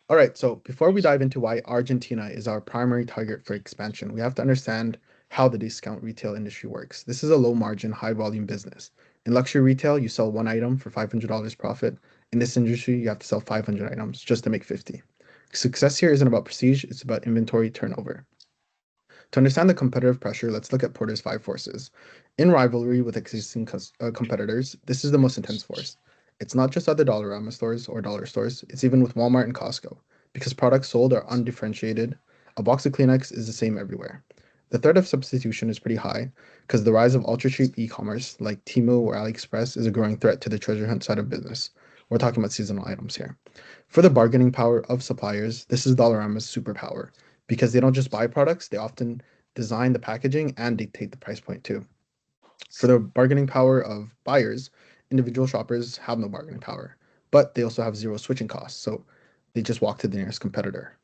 All right, so before we dive into why Argentina is our primary target for expansion, we have to understand how the discount retail industry works. This is a low margin, high volume business. In luxury retail, you sell one item for $500 profit. In this industry, you have to sell 500 items just to make 50. Success here isn't about prestige, it's about inventory turnover. To understand the competitive pressure, let's look at Porter's five forces. In rivalry with existing competitors, this is the most intense force. It's not just other Dollarama stores or dollar stores, it's even with Walmart and Costco. Because products sold are undifferentiated, a box of Kleenex is the same everywhere. The threat of substitution is pretty high because the rise of ultra cheap e commerce like Temu or AliExpress is a growing threat to the treasure hunt side of business. We're talking about seasonal items here. For the bargaining power of suppliers, this is Dollarama's superpower because they don't just buy products, they often design the packaging and dictate the price point too. For the bargaining power of buyers, individual shoppers have no bargaining power, but they also have zero switching costs, so they just walk to the nearest competitor.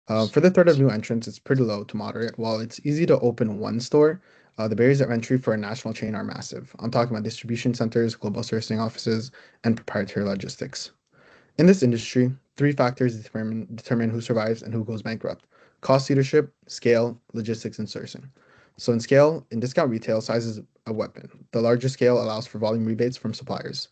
For the threat of new entrants, it's pretty low to moderate. While it's easy to open one store, the barriers of entry for a national chain are massive. I'm talking about distribution centers, global sourcing offices, and proprietary logistics. In this industry, three factors determine who survives and who goes bankrupt: cost leadership, scale, logistics, and sourcing. So, in scale, in discount retail, size is a weapon. The larger scale allows for volume rebates from suppliers.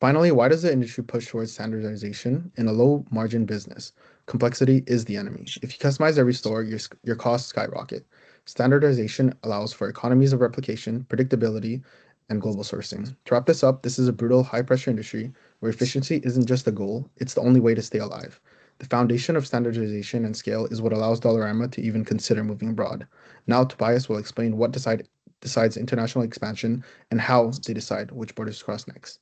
Finally, why does the industry push towards standardization in a low margin business? Complexity is the enemy. If you customize every store, your costs skyrocket. Standardization allows for economies of replication, predictability, and global sourcing. To wrap this up, this is a brutal, high pressure industry where efficiency isn't just a goal, it's the only way to stay alive. The foundation of standardization and scale is what allows Dollarama to even consider moving abroad. Now, Tobias will explain what decides international expansion and how they decide which borders to cross next.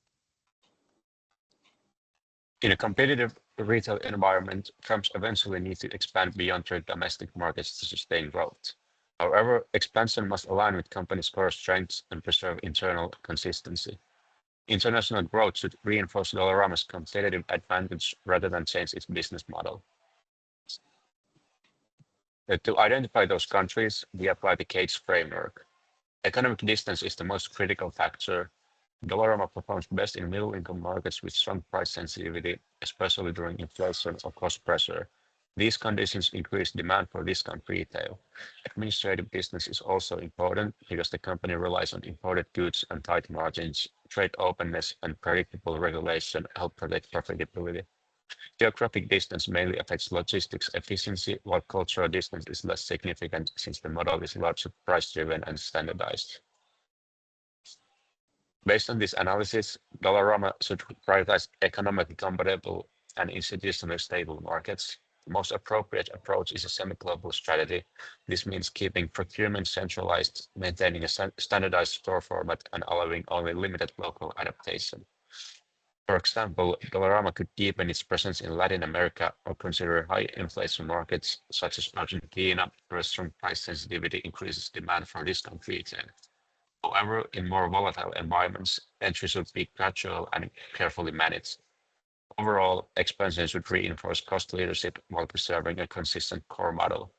In a competitive retail environment, firms eventually need to expand beyond their domestic markets to sustain growth. However, expansion must align with companies' core strengths and preserve internal consistency. International growth should reinforce Dollarama's competitive advantage rather than change its business model. To identify those countries, we apply the Gates framework. Economic distance is the most critical factor. Dollarama performs best in middle-income markets with strong price sensitivity, especially during inflation or cost pressure. These conditions increase demand for discount retail. Administrative distance is also important because the company relies on imported goods and tight margins. Trade openness and predictable regulation help protect profitability. Geographic distance mainly affects logistics efficiency, while cultural distance is less significant since the model is largely price-driven and standardized. Based on this analysis, Dollarama should prioritize economically compatible and institutionally stable markets. The most appropriate approach is a semi-global strategy. This means keeping procurement centralized, maintaining a standardized store format, and allowing only limited local adaptation. For example, Dollarama could deepen its presence in Latin America or consider high inflation markets such as Argentina, where strong price sensitivity increases demand for discount retail. However, in more volatile environments, entry should be gradual and carefully managed. Overall, expansion should reinforce cost leadership while preserving a consistent core model.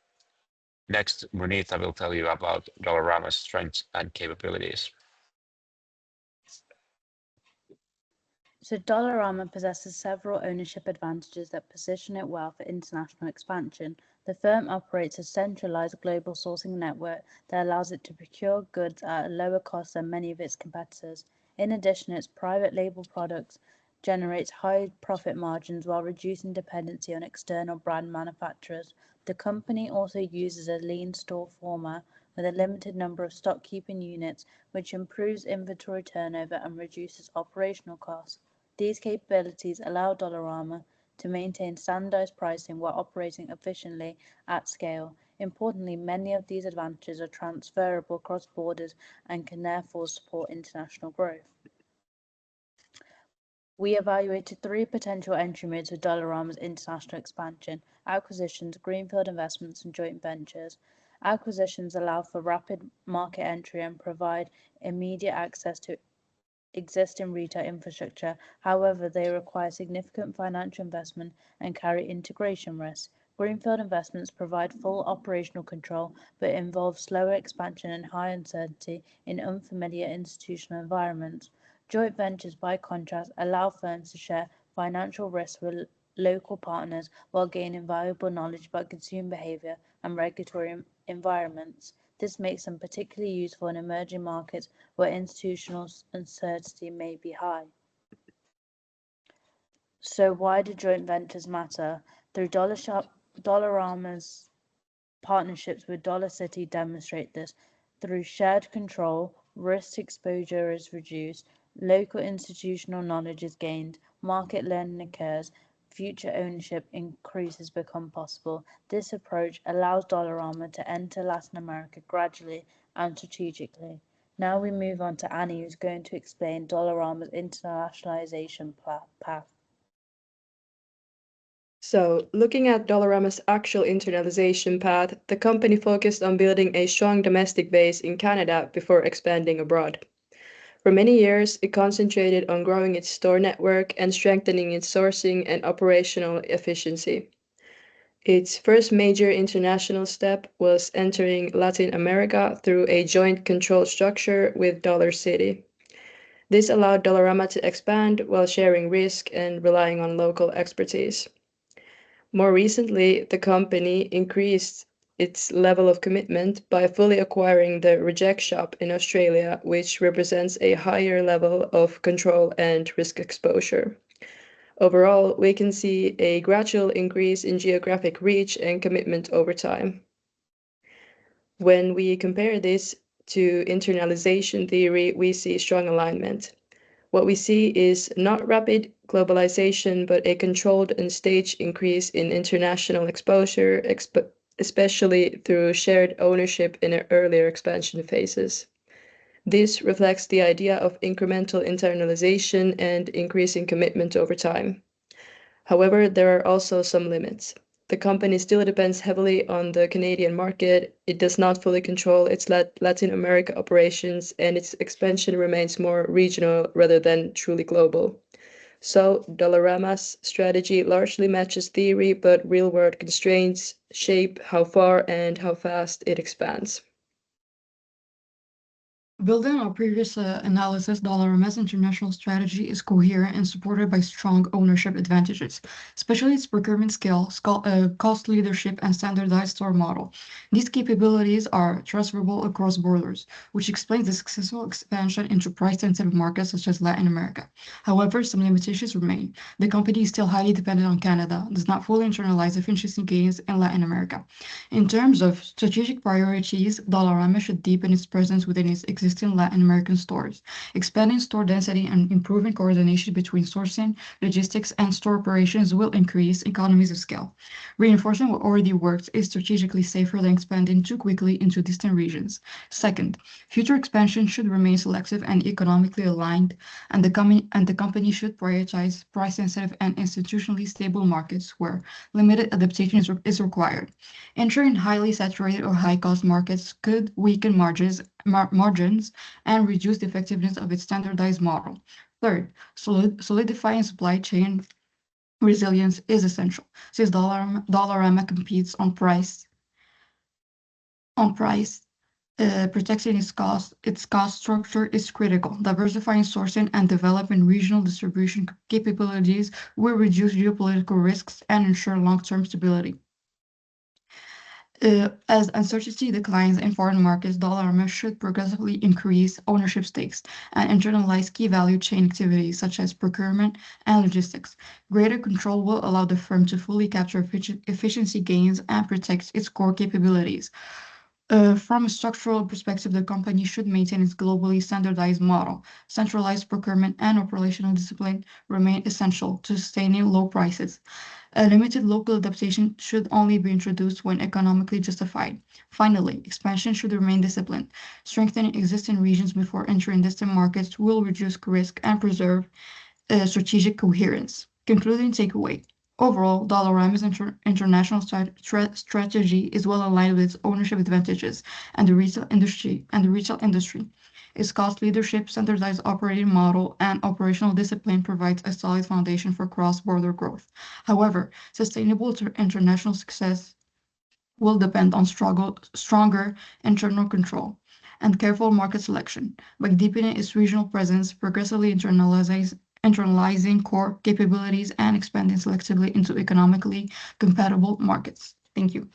Next, Munita will tell you about Dollarama's strengths and capabilities. So Dollarama possesses several ownership advantages that position it well for international expansion. The firm operates a centralized global sourcing network that allows it to procure goods at a lower cost than many of its competitors. In addition, its private label products generates high profit margins while reducing dependency on external brand manufacturers. The company also uses a lean store format with a limited number of stock keeping units, which improves inventory turnover and reduces operational costs. These capabilities allow Dollarama to maintain standardized pricing while operating efficiently at scale. Importantly, many of these advantages are transferable across borders and can therefore support international growth. We evaluated three potential entry modes for Dollarama's international expansion: acquisitions, greenfield investments, and joint ventures. Acquisitions allow for rapid market entry and provide immediate access to existing retail infrastructure. However, they require significant financial investment and carry integration risks. Greenfield investments provide full operational control but involve slower expansion and high uncertainty in unfamiliar institutional environments. Joint ventures, by contrast, allow firms to share financial risks local partners while gaining valuable knowledge about consumer behavior and regulatory environments. This makes them particularly useful in emerging markets where institutional uncertainty may be high. So, why do joint ventures matter? Through Dollarama's partnerships with Dollar City demonstrate this. Through shared control, risk exposure is reduced, local institutional knowledge is gained, market learning occurs, future ownership increases become possible. This approach allows Dollarama to enter Latin America gradually and strategically. Now we move on to Annie, who's going to explain Dollarama's internationalization path. So, looking at Dollarama's actual internalization path, the company focused on building a strong domestic base in Canada before expanding abroad. For many years, it concentrated on growing its store network and strengthening its sourcing and operational efficiency. Its first major international step was entering Latin America through a joint control structure with Dollar City. This allowed Dollarama to expand while sharing risk and relying on local expertise. More recently, the company increased its level of commitment by fully acquiring the Reject Shop in Australia, which represents a higher level of control and risk exposure. Overall, we can see a gradual increase in geographic reach and commitment over time. When we compare this to internalization theory, we see strong alignment. What we see is not rapid globalization, but a controlled and staged increase in international exposure, especially through shared ownership in earlier expansion phases. This reflects the idea of incremental internalization and increasing commitment over time. However, there are also some limits. The company still depends heavily on the Canadian market. It does not fully control its Latin America operations, and its expansion remains more regional rather than truly global. So, Dollarama's strategy largely matches theory, but real world constraints shape how far and how fast it expands. Building on our previous analysis, Dollarama's international strategy is coherent and supported by strong ownership advantages, especially its procurement scale, cost leadership, and standardized store model. These capabilities are transferable across borders, which explains the successful expansion into price-sensitive markets such as Latin America. However, some limitations remain. The company is still highly dependent on Canada, does not fully internalize efficiency gains in Latin America. In terms of strategic priorities, Dollarama should deepen its presence within its existing Latin American stores, expanding store density and improving coordination between sourcing, logistics, and store operations will increase economies of scale. Reinforcing what already works is strategically safer than expanding too quickly into distant regions. Second, future expansion should remain selective and economically aligned, and the company should prioritize price-sensitive and institutionally stable markets where limited adaptation is required. Entering highly saturated or high-cost markets could weaken margins and reduce the effectiveness of its standardized model. Third, solidifying supply chain resilience is essential, since Dollarama competes on price. Protecting its cost structure is critical. Diversifying sourcing and developing regional distribution capabilities will reduce geopolitical risks and ensure long-term stability. As uncertainty declines in foreign markets, Dollarama should progressively increase ownership stakes and internalize key value chain activities such as procurement and logistics. Greater control will allow the firm to fully capture efficiency gains and protect its core capabilities. From a structural perspective, the company should maintain its globally standardized model. Centralized procurement and operational discipline remain essential to sustaining low prices. A limited local adaptation should only be introduced when economically justified. Finally, expansion should remain disciplined. Strengthening existing regions before entering distant markets will reduce risk and preserve strategic coherence. Concluding takeaway. Overall, Dollarama's international strategy is well aligned with its ownership advantages and the retail industry. Its cost leadership, standardized operating model, and operational discipline provides a solid foundation for cross-border growth. However, sustainable international success will depend on stronger internal control and careful market selection. By deepening its regional presence, progressively internalizing core capabilities and expanding selectively into economically compatible markets. Thank you.